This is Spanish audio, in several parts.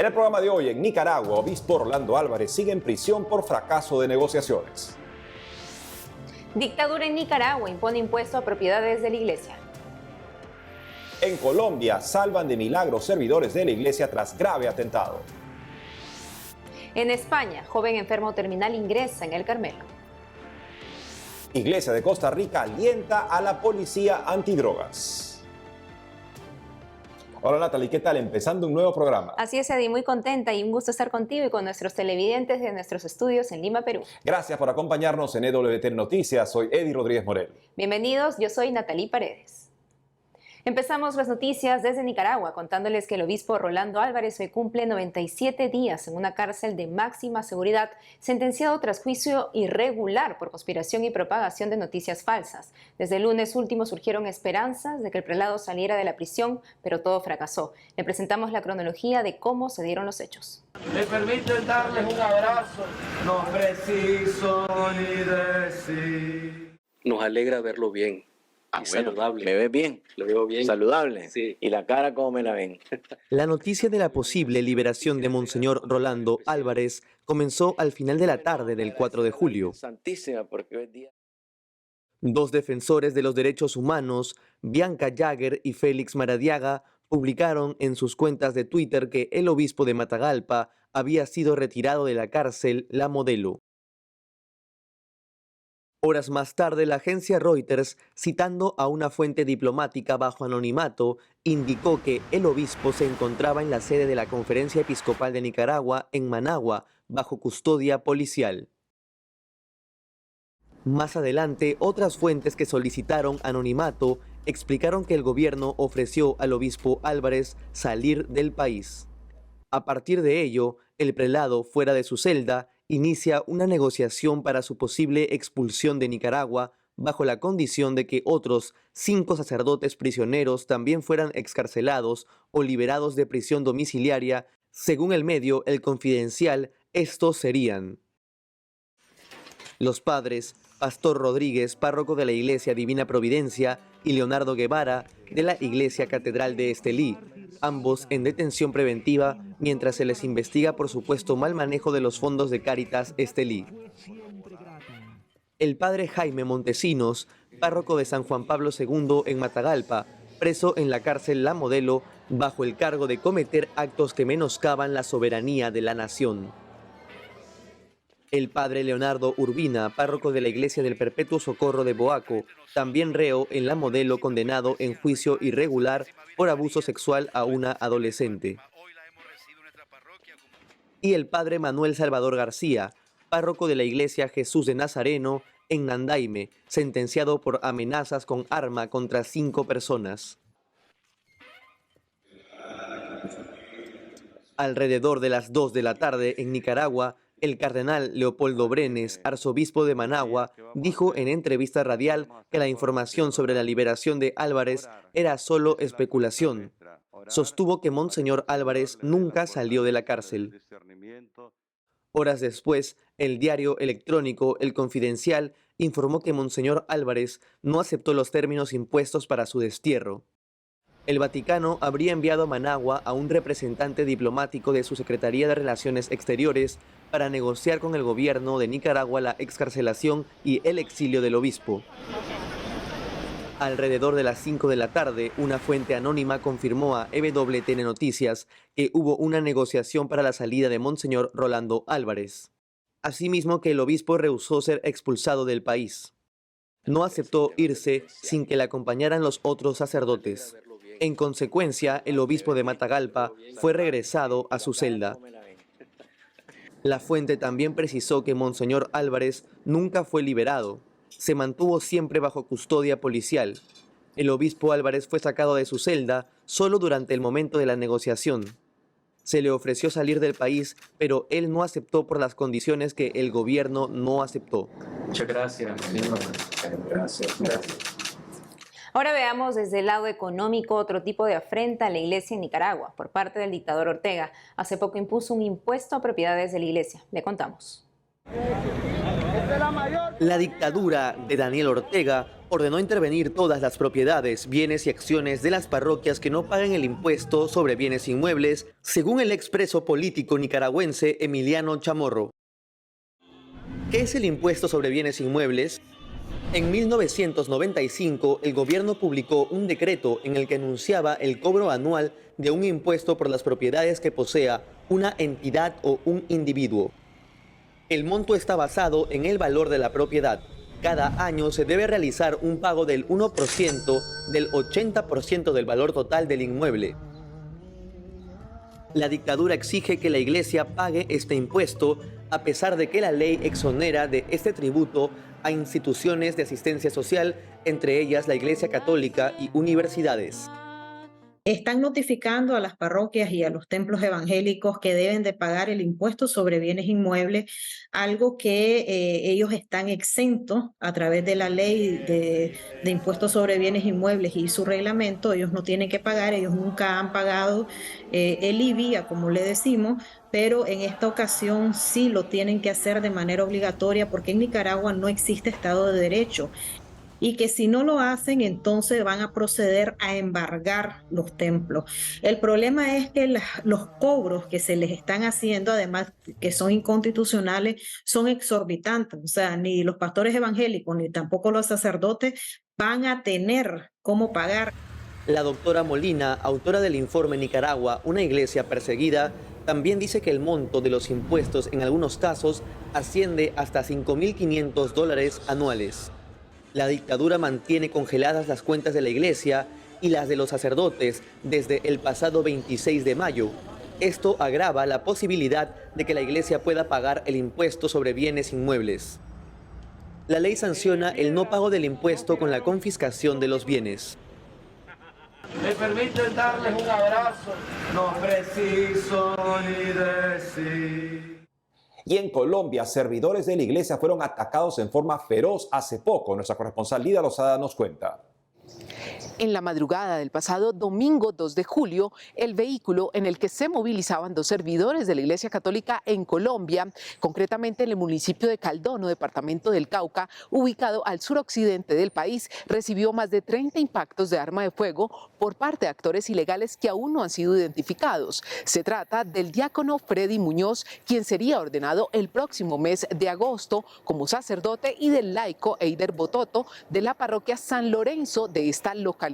En el programa de hoy, en Nicaragua, obispo Rolando Álvarez sigue en prisión por fracaso de negociaciones. Dictadura en Nicaragua impone impuesto a propiedades de la iglesia. En Colombia, salvan de milagro servidores de la iglesia tras grave atentado. En España, joven enfermo terminal ingresa en el Carmelo. Iglesia de Costa Rica alienta a la policía antidrogas. Hola Natalie, ¿qué tal? Empezando un nuevo programa. Así es, Eddie, muy contenta y un gusto estar contigo y con nuestros televidentes de nuestros estudios en Lima, Perú. Gracias por acompañarnos en EWT Noticias. Soy Eddie Rodríguez Morel. Bienvenidos, yo soy Natalie Paredes. Empezamos las noticias desde Nicaragua contándoles que el obispo Rolando Álvarez hoy cumple 97 días en una cárcel de máxima seguridad, sentenciado tras juicio irregular por conspiración y propagación de noticias falsas. Desde el lunes último surgieron esperanzas de que el prelado saliera de la prisión, pero todo fracasó. Le presentamos la cronología de cómo se dieron los hechos. Me permiten darles un abrazo, no preciso ni decir. Nos alegra verlo bien. Bueno, saludable. ¿Me ves bien? Lo veo bien. ¿Saludable? Sí. ¿Y la cara cómo me la ven? La noticia de la posible liberación de Monseñor Rolando Álvarez comenzó al final de la tarde del 4 de julio. Santísima, porque hoy día... Dos defensores de los derechos humanos, Bianca Jagger y Félix Maradiaga, publicaron en sus cuentas de Twitter que el obispo de Matagalpa había sido retirado de la cárcel La Modelo. Horas más tarde, la agencia Reuters, citando a una fuente diplomática bajo anonimato, indicó que el obispo se encontraba en la sede de la Conferencia Episcopal de Nicaragua en Managua, bajo custodia policial. Más adelante, otras fuentes que solicitaron anonimato explicaron que el gobierno ofreció al obispo Álvarez salir del país. A partir de ello, el prelado, fuera de su celda, inicia una negociación para su posible expulsión de Nicaragua bajo la condición de que otros 5 sacerdotes prisioneros también fueran excarcelados o liberados de prisión domiciliaria. Según el medio El Confidencial, estos serían los padres Pastor Rodríguez, párroco de la Iglesia Divina Providencia, y Leonardo Guevara, de la Iglesia Catedral de Estelí, ambos en detención preventiva mientras se les investiga por supuesto mal manejo de los fondos de Cáritas Estelí. El padre Jaime Montesinos, párroco de San Juan Pablo II en Matagalpa, preso en la cárcel La Modelo bajo el cargo de cometer actos que menoscaban la soberanía de la nación. El padre Leonardo Urbina, párroco de la Iglesia del Perpetuo Socorro de Boaco, también reo en La Modelo, condenado en juicio irregular por abuso sexual a una adolescente. Y el padre Manuel Salvador García, párroco de la Iglesia Jesús de Nazareno en Nandaime, sentenciado por amenazas con arma contra 5 personas. Alrededor de las 2 de la tarde en Nicaragua, el cardenal Leopoldo Brenes, arzobispo de Managua, dijo en entrevista radial que la información sobre la liberación de Álvarez era solo especulación. Sostuvo que Monseñor Álvarez nunca salió de la cárcel. Horas después, el diario electrónico El Confidencial informó que Monseñor Álvarez no aceptó los términos impuestos para su destierro. El Vaticano habría enviado a Managua a un representante diplomático de su Secretaría de Relaciones Exteriores para negociar con el gobierno de Nicaragua la excarcelación y el exilio del obispo. Alrededor de las 5 de la tarde, una fuente anónima confirmó a EWTN Noticias que hubo una negociación para la salida de Monseñor Rolando Álvarez. Asimismo, que el obispo rehusó ser expulsado del país. No aceptó irse sin que le acompañaran los otros sacerdotes. En consecuencia, el obispo de Matagalpa fue regresado a su celda. La fuente también precisó que Monseñor Álvarez nunca fue liberado. Se mantuvo siempre bajo custodia policial. El obispo Álvarez fue sacado de su celda solo durante el momento de la negociación. Se le ofreció salir del país, pero él no aceptó por las condiciones que el gobierno no aceptó. Muchas gracias. Gracias. Ahora veamos desde el lado económico otro tipo de afrenta a la iglesia en Nicaragua por parte del dictador Ortega. Hace poco impuso un impuesto a propiedades de la iglesia. Le contamos. La dictadura de Daniel Ortega ordenó intervenir todas las propiedades, bienes y acciones de las parroquias que no paguen el impuesto sobre bienes inmuebles, según el expreso político nicaragüense Emiliano Chamorro. ¿Qué es el impuesto sobre bienes inmuebles? En 1995, el gobierno publicó un decreto en el que anunciaba el cobro anual de un impuesto por las propiedades que posea una entidad o un individuo. El monto está basado en el valor de la propiedad. Cada año se debe realizar un pago del 1% del 80% del valor total del inmueble. La dictadura exige que la Iglesia pague este impuesto, a pesar de que la ley exonera de este tributo a instituciones de asistencia social, entre ellas la Iglesia Católica y universidades. Están notificando a las parroquias y a los templos evangélicos que deben de pagar el impuesto sobre bienes inmuebles, algo que ellos están exentos a través de la ley de impuestos sobre bienes inmuebles y su reglamento. Ellos no tienen que pagar, ellos nunca han pagado el IBI, como le decimos, pero en esta ocasión sí lo tienen que hacer de manera obligatoria porque en Nicaragua no existe Estado de Derecho. Y que si no lo hacen, entonces van a proceder a embargar los templos. El problema es que los cobros que se les están haciendo, además que son inconstitucionales, son exorbitantes. O sea, ni los pastores evangélicos ni tampoco los sacerdotes van a tener cómo pagar. La doctora Molina, autora del informe Nicaragua, una iglesia perseguida, también dice que el monto de los impuestos en algunos casos asciende hasta $5.500 anuales. La dictadura mantiene congeladas las cuentas de la Iglesia y las de los sacerdotes desde el pasado 26 de mayo. Esto agrava la posibilidad de que la Iglesia pueda pagar el impuesto sobre bienes inmuebles. La ley sanciona el no pago del impuesto con la confiscación de los bienes. Me permiten darles un abrazo, no preciso ni decir. Y en Colombia, servidores de la iglesia fueron atacados en forma feroz hace poco. Nuestra corresponsal Lida Lozada nos cuenta. En la madrugada del pasado domingo 2 de julio, el vehículo en el que se movilizaban dos servidores de la Iglesia Católica en Colombia, concretamente en el municipio de Caldono, departamento del Cauca, ubicado al suroccidente del país, recibió más de 30 impactos de arma de fuego por parte de actores ilegales que aún no han sido identificados. Se trata del diácono Freddy Muñoz, quien sería ordenado el próximo mes de agosto como sacerdote, y del laico Eider Bototo de la parroquia San Lorenzo de esta localidad.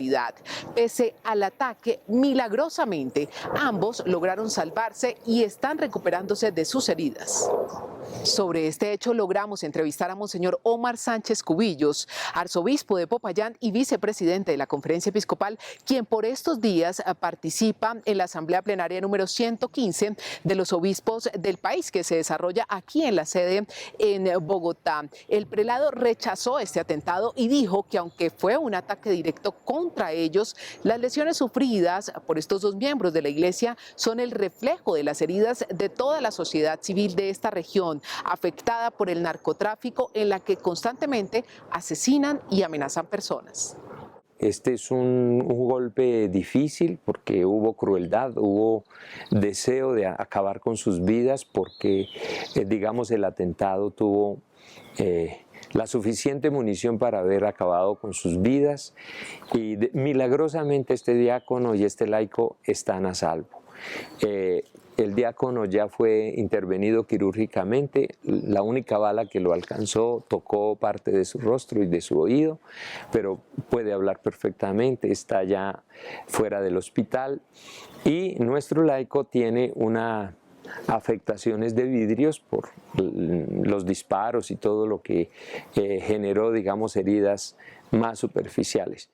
Pese al ataque, milagrosamente, ambos lograron salvarse y están recuperándose de sus heridas. Sobre este hecho logramos entrevistar a Monseñor Omar Sánchez Cubillos, arzobispo de Popayán y vicepresidente de la Conferencia Episcopal, quien por estos días participa en la Asamblea Plenaria número 115 de los obispos del país, que se desarrolla aquí en la sede en Bogotá. El prelado rechazó este atentado y dijo que aunque fue un ataque directo contra ellos, las lesiones sufridas por estos dos miembros de la Iglesia son el reflejo de las heridas de toda la sociedad civil de esta región, afectada por el narcotráfico, en la que constantemente asesinan y amenazan personas. Este es un golpe difícil porque hubo crueldad, hubo deseo de acabar con sus vidas porque, digamos, el atentado tuvo la suficiente munición para haber acabado con sus vidas y milagrosamente este diácono y este laico están a salvo. El diácono ya fue intervenido quirúrgicamente, la única bala que lo alcanzó tocó parte de su rostro y de su oído, pero puede hablar perfectamente, está ya fuera del hospital, y nuestro laico tiene una afectaciones de vidrios por los disparos y todo lo que generó, digamos, heridas más superficiales.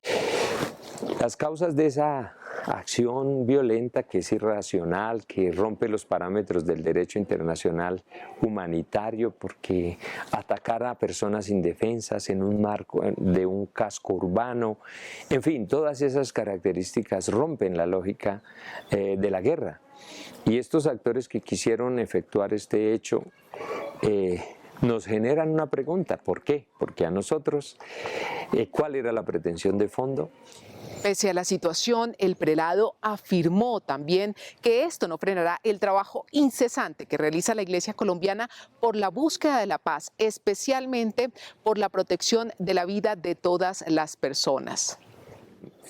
Las causas de esa acción violenta, que es irracional, que rompe los parámetros del derecho internacional humanitario, porque atacar a personas indefensas en un marco de un casco urbano, en fin, todas esas características rompen la lógica de la guerra. Y estos actores que quisieron efectuar este hecho nos generan una pregunta. ¿Por qué? Porque a nosotros, ¿cuál era la pretensión de fondo? Pese a la situación, el prelado afirmó también que esto no frenará el trabajo incesante que realiza la Iglesia colombiana por la búsqueda de la paz, especialmente por la protección de la vida de todas las personas.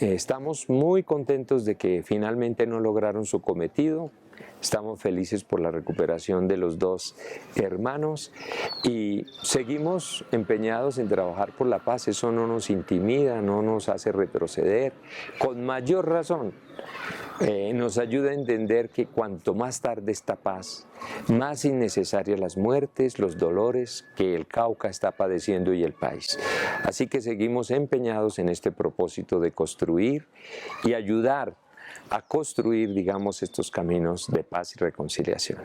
Estamos muy contentos de que finalmente no lograron su cometido. Estamos felices por la recuperación de los dos hermanos y seguimos empeñados en trabajar por la paz. Eso no nos intimida, no nos hace retroceder. Con mayor razón, nos ayuda a entender que cuanto más tarde esta paz, más innecesarias las muertes, los dolores que el Cauca está padeciendo y el país. Así que seguimos empeñados en este propósito de construir y ayudar a construir, digamos, estos caminos de paz y reconciliación.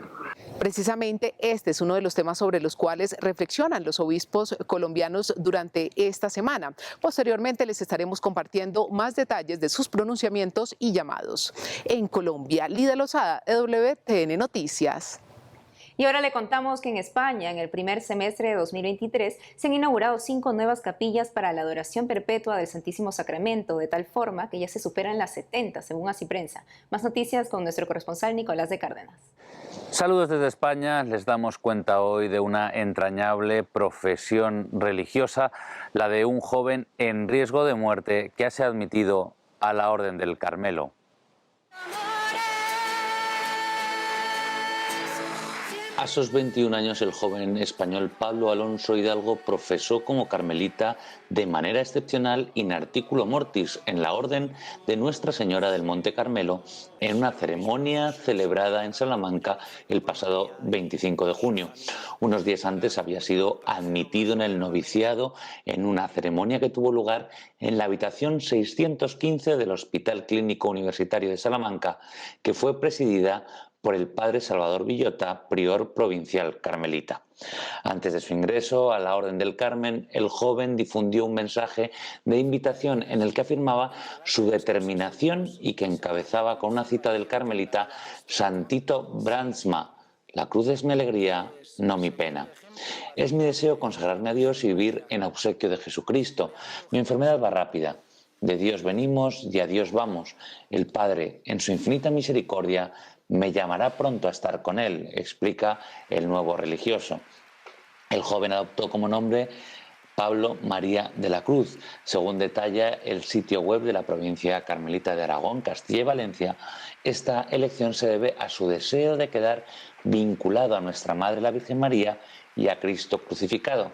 Precisamente este es uno de los temas sobre los cuales reflexionan los obispos colombianos durante esta semana. Posteriormente les estaremos compartiendo más detalles de sus pronunciamientos y llamados. En Colombia, Lida Lozada, EWTN Noticias. Y ahora le contamos que en España, en el primer semestre de 2023, se han inaugurado 5 nuevas capillas para la adoración perpetua del Santísimo Sacramento, de tal forma que ya se superan las 70, según Así Prensa. Más noticias con nuestro corresponsal Nicolás de Cárdenas. Saludos desde España. Les damos cuenta hoy de una entrañable profesión religiosa, la de un joven en riesgo de muerte que ha sido admitido a la Orden del Carmelo. A sus 21 años, el joven español Pablo Alonso Hidalgo profesó como carmelita de manera excepcional in articulo mortis en la Orden de Nuestra Señora del Monte Carmelo en una ceremonia celebrada en Salamanca el pasado 25 de junio. Unos días antes había sido admitido en el noviciado en una ceremonia que tuvo lugar en la habitación 615 del Hospital Clínico Universitario de Salamanca, que fue presidida por el padre Salvador Villota, prior provincial carmelita. Antes de su ingreso a la Orden del Carmen, el joven difundió un mensaje de invitación en el que afirmaba su determinación y que encabezaba con una cita del carmelita Santito Brandsma: la cruz es mi alegría, no mi pena. Es mi deseo consagrarme a Dios y vivir en obsequio de Jesucristo. Mi enfermedad va rápida. De Dios venimos y a Dios vamos. El Padre, en su infinita misericordia, me llamará pronto a estar con él, explica el nuevo religioso. El joven adoptó como nombre Pablo María de la Cruz, según detalla el sitio web de la provincia carmelita de Aragón, Castilla y Valencia. Esta elección se debe a su deseo de quedar vinculado a nuestra Madre la Virgen María y a Cristo crucificado,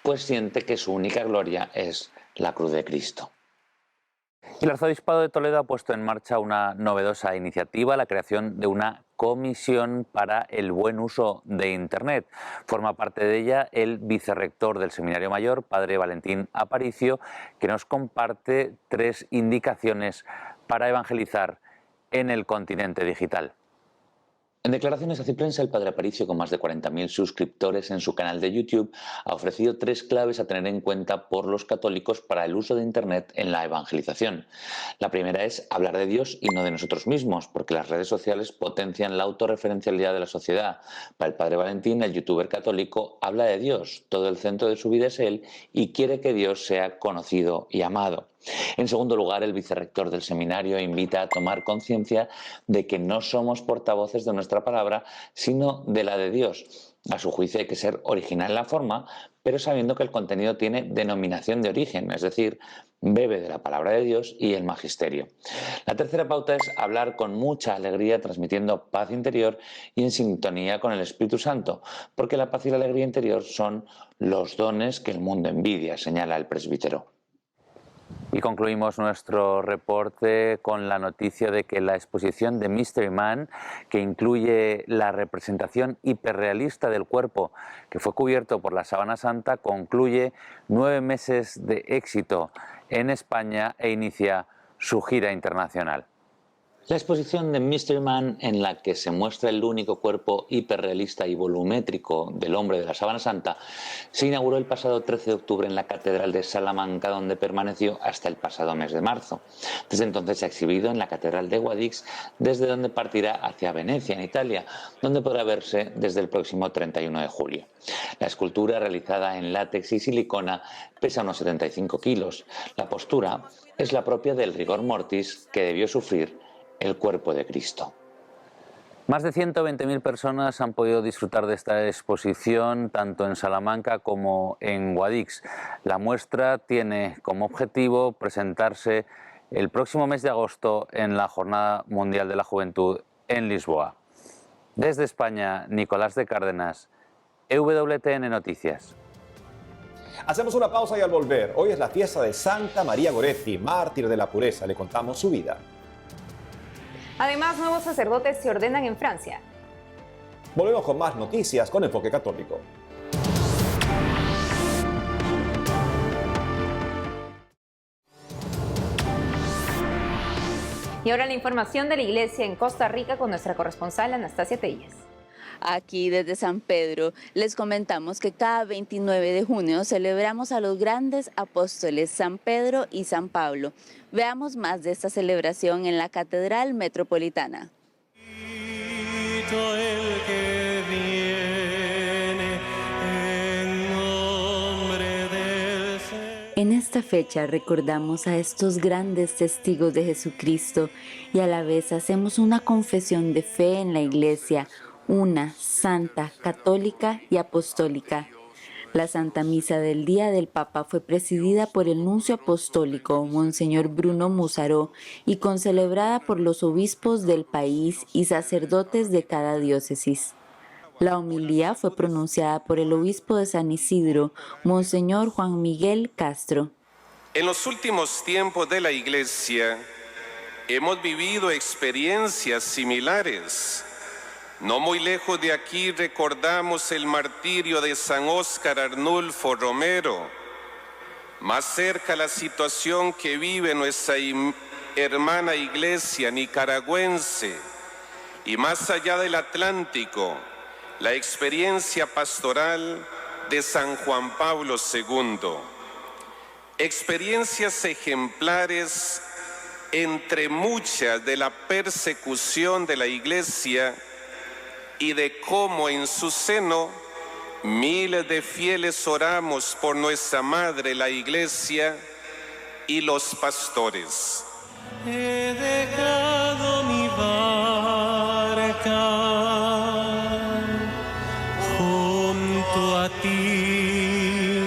pues siente que su única gloria es la cruz de Cristo. El Arzobispado de Toledo ha puesto en marcha una novedosa iniciativa, la creación de una comisión para el buen uso de Internet. Forma parte de ella el vicerrector del Seminario Mayor, padre Valentín Aparicio, que nos comparte 3 indicaciones para evangelizar en el continente digital. En declaraciones a Así Prensa, el padre Aparicio, con más de 40.000 suscriptores en su canal de YouTube, ha ofrecido 3 claves a tener en cuenta por los católicos para el uso de Internet en la evangelización. La primera es hablar de Dios y no de nosotros mismos, porque las redes sociales potencian la autorreferencialidad de la sociedad. Para el padre Valentín, el youtuber católico habla de Dios, todo el centro de su vida es Él y quiere que Dios sea conocido y amado. En segundo lugar, el vicerrector del seminario invita a tomar conciencia de que no somos portavoces de nuestra palabra, sino de la de Dios. A su juicio hay que ser original en la forma, pero sabiendo que el contenido tiene denominación de origen, es decir, bebe de la palabra de Dios y el magisterio. La tercera pauta es hablar con mucha alegría, transmitiendo paz interior y en sintonía con el Espíritu Santo, porque la paz y la alegría interior son los dones que el mundo envidia, señala el presbítero. Y concluimos nuestro reporte con la noticia de que la exposición de Mystery Man, que incluye la representación hiperrealista del cuerpo que fue cubierto por la sábana santa, concluye 9 meses de éxito en España e inicia su gira internacional. La exposición de Mystery Man, en la que se muestra el único cuerpo hiperrealista y volumétrico del hombre de la Sábana Santa, se inauguró el pasado 13 de octubre en la Catedral de Salamanca, donde permaneció hasta el pasado mes de marzo. Desde entonces se ha exhibido en la Catedral de Guadix, desde donde partirá hacia Venecia, en Italia, donde podrá verse desde el próximo 31 de julio. La escultura, realizada en látex y silicona, pesa unos 75 kilos. La postura es la propia del rigor mortis que debió sufrir el cuerpo de Cristo. Más de 120.000 personas han podido disfrutar de esta exposición tanto en Salamanca como en Guadix. La muestra tiene como objetivo presentarse el próximo mes de agosto en la Jornada Mundial de la Juventud en Lisboa. Desde España, Nicolás de Cárdenas, EWTN Noticias. Hacemos una pausa y al volver, hoy es la fiesta de Santa María Goretti, mártir de la pureza. Le contamos su vida. Además, nuevos sacerdotes se ordenan en Francia. Volvemos con más noticias con Enfoque Católico. Y ahora la información de la Iglesia en Costa Rica con nuestra corresponsal Anastasia Telles. Aquí desde San Pedro les comentamos que cada 29 de junio celebramos a los grandes apóstoles San Pedro y San Pablo. Veamos más de esta celebración en la Catedral Metropolitana. En esta fecha recordamos a estos grandes testigos de Jesucristo y a la vez hacemos una confesión de fe en la Iglesia, una, santa, católica y apostólica. La Santa Misa del Día del Papa fue presidida por el nuncio apostólico, Monseñor Bruno Musaró, y concelebrada por los obispos del país y sacerdotes de cada diócesis. La homilía fue pronunciada por el obispo de San Isidro, Monseñor Juan Miguel Castro. En los últimos tiempos de la Iglesia hemos vivido experiencias similares. No muy lejos de aquí recordamos el martirio de San Óscar Arnulfo Romero. Más cerca la situación que vive nuestra hermana iglesia nicaragüense. Y más allá del Atlántico, la experiencia pastoral de San Juan Pablo II. Experiencias ejemplares entre muchas de la persecución de la iglesia y de cómo en su seno miles de fieles oramos por nuestra madre, la Iglesia, y los pastores. He dejado mi barca junto a ti,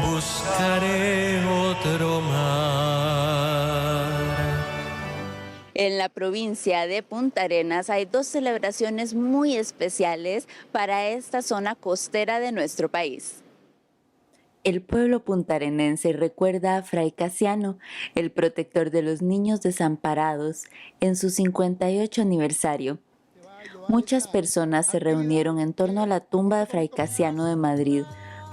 buscaré otro mar. En la provincia de Punta Arenas hay dos celebraciones muy especiales para esta zona costera de nuestro país. El pueblo puntarenense recuerda a Fray Casiano, el protector de los niños desamparados, en su 58 aniversario. Muchas personas se reunieron en torno a la tumba de Fray Casiano de Madrid,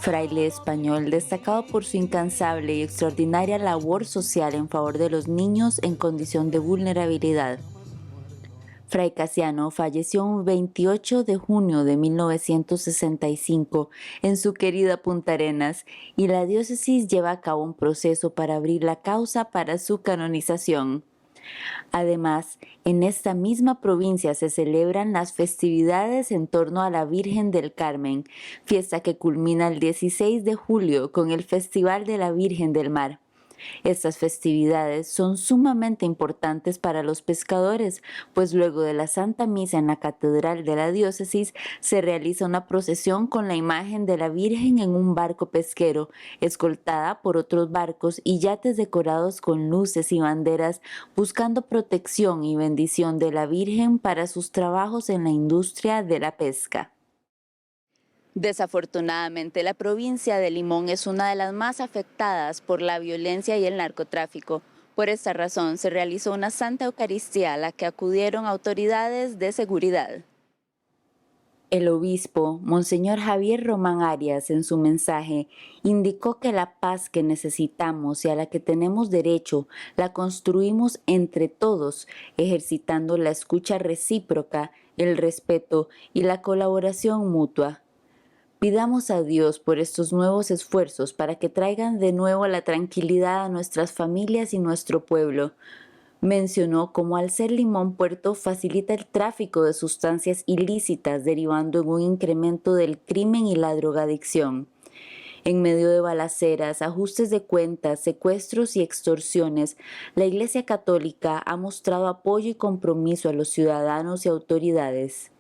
fraile español destacado por su incansable y extraordinaria labor social en favor de los niños en condición de vulnerabilidad. Fray Casiano falleció un 28 de junio de 1965 en su querida Punta Arenas y la diócesis lleva a cabo un proceso para abrir la causa para su canonización. Además, en esta misma provincia se celebran las festividades en torno a la Virgen del Carmen, fiesta que culmina el 16 de julio con el Festival de la Virgen del Mar. Estas festividades son sumamente importantes para los pescadores, pues luego de la Santa Misa en la Catedral de la Diócesis se realiza una procesión con la imagen de la Virgen en un barco pesquero, escoltada por otros barcos y yates decorados con luces y banderas, buscando protección y bendición de la Virgen para sus trabajos en la industria de la pesca. Desafortunadamente, la provincia de Limón es una de las más afectadas por la violencia y el narcotráfico. Por esta razón, se realizó una Santa Eucaristía a la que acudieron autoridades de seguridad. El obispo, Monseñor Javier Román Arias, en su mensaje, indicó que la paz que necesitamos y a la que tenemos derecho la construimos entre todos, ejercitando la escucha recíproca, el respeto y la colaboración mutua. Pidamos a Dios por estos nuevos esfuerzos para que traigan de nuevo la tranquilidad a nuestras familias y nuestro pueblo. Mencionó cómo al ser Limón Puerto facilita el tráfico de sustancias ilícitas, derivando en un incremento del crimen y la drogadicción. En medio de balaceras, ajustes de cuentas, secuestros y extorsiones, la Iglesia Católica ha mostrado apoyo y compromiso a los ciudadanos y autoridades.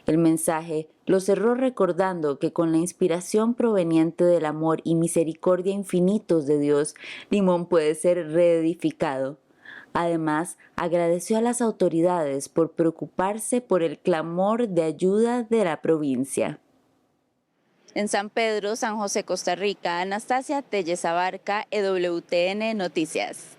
El mensaje lo cerró recordando que con la inspiración proveniente del amor y misericordia infinitos de Dios, Limón puede ser reedificado. Además, agradeció a las autoridades por preocuparse por el clamor de ayuda de la provincia. En San Pedro, San José, Costa Rica, Anastasia Telles Abarca, EWTN Noticias.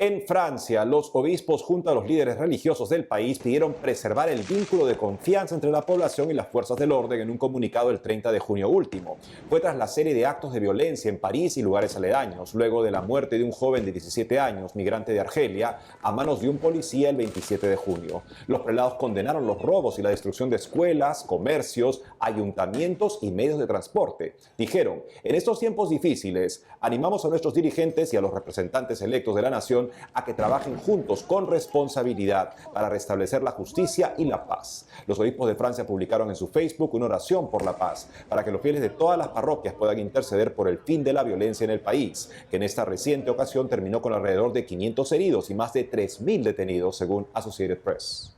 En Francia, los obispos junto a los líderes religiosos del país pidieron preservar el vínculo de confianza entre la población y las fuerzas del orden en un comunicado el 30 de junio último. Fue tras la serie de actos de violencia en París y lugares aledaños, luego de la muerte de un joven de 17 años, migrante de Argelia, a manos de un policía el 27 de junio. Los prelados condenaron los robos y la destrucción de escuelas, comercios, ayuntamientos y medios de transporte. Dijeron, en estos tiempos difíciles, animamos a nuestros dirigentes y a los representantes electos de la nación a que trabajen juntos con responsabilidad para restablecer la justicia y la paz. Los obispos de Francia publicaron en su Facebook una oración por la paz, para que los fieles de todas las parroquias puedan interceder por el fin de la violencia en el país, que en esta reciente ocasión terminó con alrededor de 500 heridos y más de 3.000 detenidos, según Associated Press.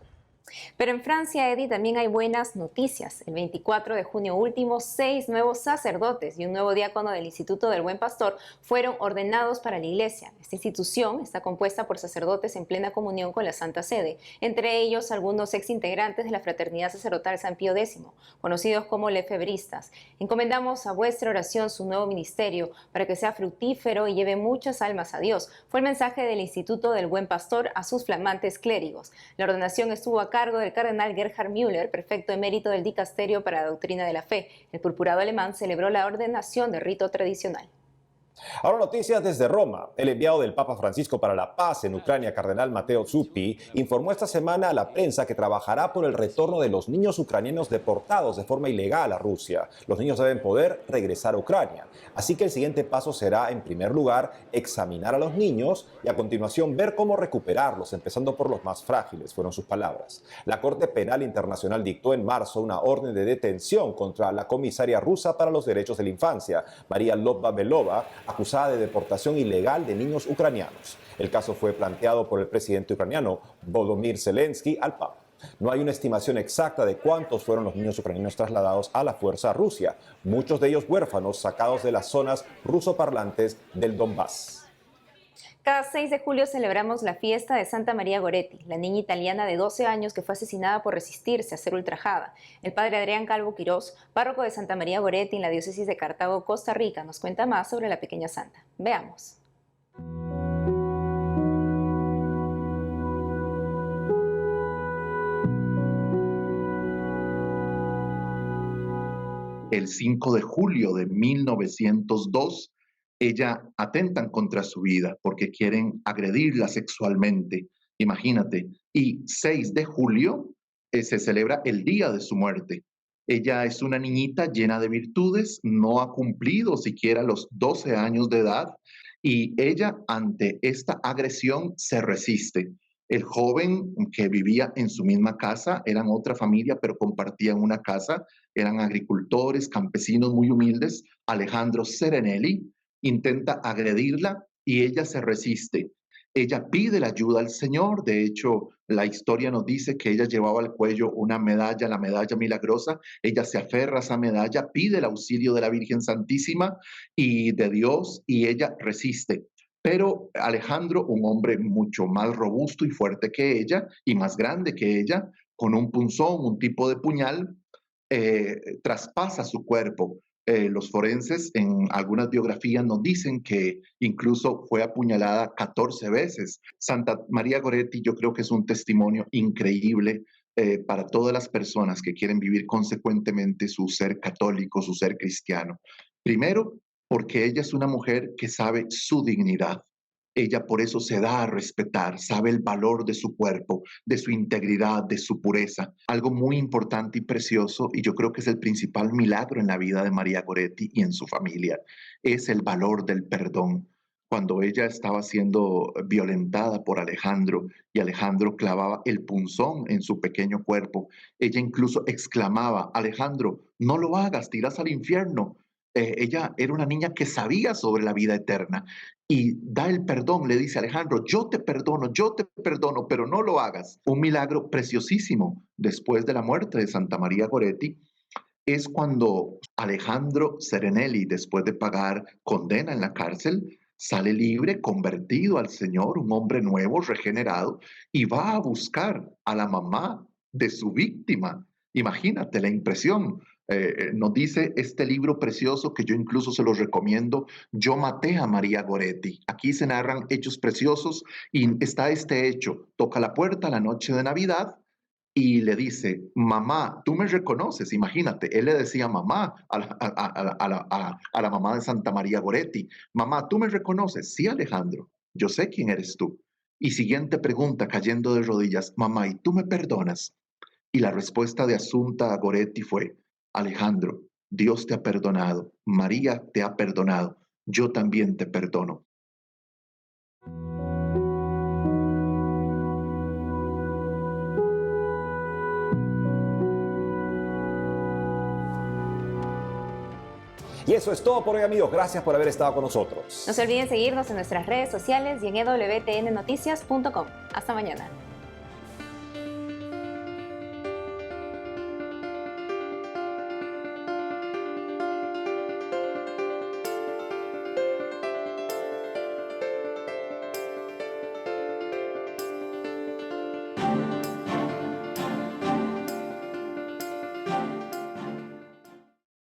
Pero en Francia, Eddie, también hay buenas noticias. El 24 de junio último, 6 nuevos sacerdotes y un nuevo diácono del Instituto del Buen Pastor fueron ordenados para la Iglesia. Esta institución está compuesta por sacerdotes en plena comunión con la Santa Sede, entre ellos algunos exintegrantes de la Fraternidad Sacerdotal San Pío X, conocidos como lefebristas. Encomendamos a vuestra oración su nuevo ministerio para que sea fructífero y lleve muchas almas a Dios. Fue el mensaje del Instituto del Buen Pastor a sus flamantes clérigos. La ordenación estuvo a cargo del cardenal Gerhard Müller, prefecto emérito del Dicasterio para la Doctrina de la Fe. El purpurado alemán celebró la ordenación de rito tradicional. Ahora noticias desde Roma. El enviado del Papa Francisco para la paz en Ucrania, cardenal Matteo Zuppi, informó esta semana a la prensa que trabajará por el retorno de los niños ucranianos deportados de forma ilegal a Rusia. Los niños deben poder regresar a Ucrania. Así que el siguiente paso será, en primer lugar, examinar a los niños y a continuación ver cómo recuperarlos, empezando por los más frágiles, fueron sus palabras. La Corte Penal Internacional dictó en marzo una orden de detención contra la comisaria rusa para los derechos de la infancia, María Lobba-Belova, acusada de deportación ilegal de niños ucranianos. El caso fue planteado por el presidente ucraniano Volodymyr Zelensky al Papa. No hay una estimación exacta de cuántos fueron los niños ucranianos trasladados a la fuerza a Rusia, muchos de ellos huérfanos sacados de las zonas rusoparlantes del Donbass. Cada 6 de julio celebramos la fiesta de Santa María Goretti, la niña italiana de 12 años que fue asesinada por resistirse a ser ultrajada. El padre Adrián Calvo Quirós, párroco de Santa María Goretti en la diócesis de Cartago, Costa Rica, nos cuenta más sobre la pequeña santa. Veamos. El 5 de julio de 1902, ella atentan contra su vida porque quieren agredirla sexualmente, imagínate. Y 6 de julio se celebra el día de su muerte. Ella es una niñita llena de virtudes, no ha cumplido siquiera los 12 años de edad y ella ante esta agresión se resiste. El joven que vivía en su misma casa, eran otra familia, pero compartían una casa, eran agricultores, campesinos muy humildes, Alejandro Serenelli, intenta agredirla y ella se resiste. Ella pide la ayuda al Señor. De hecho, la historia nos dice que ella llevaba al cuello una medalla, la medalla milagrosa. Ella se aferra a esa medalla, pide el auxilio de la Virgen Santísima y de Dios y ella resiste. Pero Alejandro, un hombre mucho más robusto y fuerte que ella y más grande que ella, con un punzón, un tipo de puñal, traspasa su cuerpo. Los forenses en algunas biografías nos dicen que incluso fue apuñalada 14 veces. Santa María Goretti yo creo que es un testimonio increíble para todas las personas que quieren vivir consecuentemente su ser católico, su ser cristiano. Primero, porque ella es una mujer que sabe su dignidad. Ella por eso se da a respetar, sabe el valor de su cuerpo, de su integridad, de su pureza. Algo muy importante y precioso, y yo creo que es el principal milagro en la vida de María Goretti y en su familia, es el valor del perdón. Cuando ella estaba siendo violentada por Alejandro y Alejandro clavaba el punzón en su pequeño cuerpo, ella incluso exclamaba: Alejandro, no lo hagas, te irás al infierno. Ella era una niña que sabía sobre la vida eterna y da el perdón, le dice a Alejandro: yo te perdono, pero no lo hagas. Un milagro preciosísimo después de la muerte de Santa María Goretti es cuando Alejandro Serenelli, después de pagar condena en la cárcel, sale libre, convertido al Señor, un hombre nuevo, regenerado, y va a buscar a la mamá de su víctima. Imagínate la impresión. Nos dice este libro precioso, que yo incluso se los recomiendo, Yo maté a María Goretti. Aquí se narran hechos preciosos y está este hecho. Toca la puerta la noche de Navidad y le dice: mamá, tú me reconoces. Imagínate, él le decía mamá a la mamá de Santa María Goretti: mamá, ¿tú me reconoces? Sí, Alejandro, yo sé quién eres tú. Y siguiente pregunta, cayendo de rodillas: mamá, ¿y tú me perdonas? Y la respuesta de Asunta Goretti fue: Alejandro, Dios te ha perdonado, María te ha perdonado, yo también te perdono. Y eso es todo por hoy, amigos. Gracias por haber estado con nosotros. No se olviden seguirnos en nuestras redes sociales y en ewtnnoticias.com. Hasta mañana.